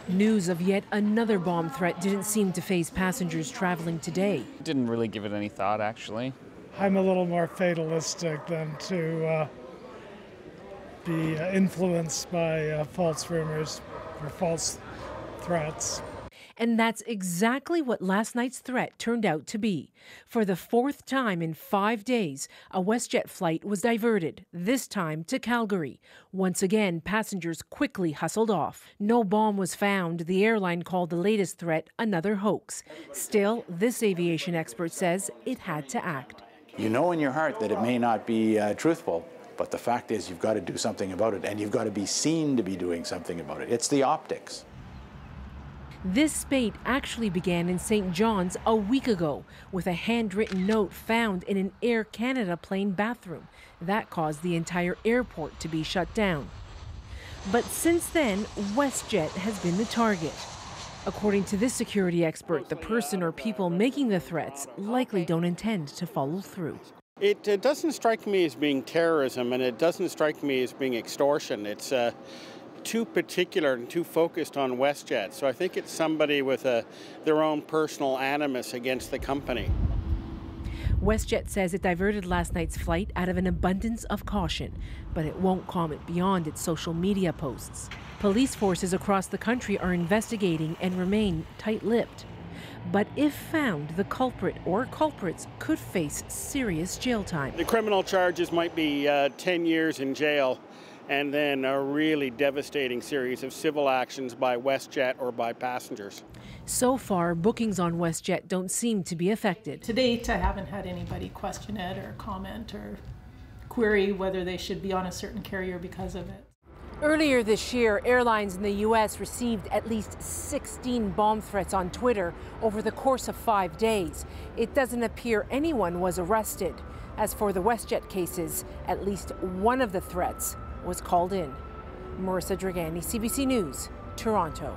News of yet another bomb threat didn't seem to faze passengers traveling today. Didn't really give it any thought, actually. I'm a little more fatalistic than to be influenced by false rumors or false threats. And that's exactly what last night's threat turned out to be. For the fourth time in 5 days, a WestJet flight was diverted, this time to Calgary. Once again, passengers quickly hustled off. No bomb was found. The airline called the latest threat another hoax. Still, this aviation expert says it had to act. You know in your heart that it may not be truthful, but the fact is you've got to do something about it, and you've got to be seen to be doing something about it. It's the optics. This spate actually began in St. John's a week ago with a handwritten note found in an Air Canada plane bathroom. That caused the entire airport to be shut down. But since then, WestJet has been the target. According to this security expert, the person or people making the threats likely don't intend to follow through. It doesn't strike me as being terrorism, and it doesn't strike me as being extortion. It's too particular and too focused on WestJet. So I think it's somebody with their own personal animus against the company. WestJet says it diverted last night's flight out of an abundance of caution, but it won't comment beyond its social media posts. Police forces across the country are investigating and remain tight-lipped. But if found, the culprit or culprits could face serious jail time. The criminal charges might be 10 years in jail, and then a really devastating series of civil actions by WestJet or by passengers. So far, bookings on WestJet don't seem to be affected. To date, I haven't had anybody question it or comment or query whether they should be on a certain carrier because of it. Earlier this year, airlines in the U.S. received at least 16 bomb threats on Twitter over the course of 5 days. It doesn't appear anyone was arrested. As for the WestJet cases, at least one of the threats was called in. Marissa Dragani, CBC News, Toronto.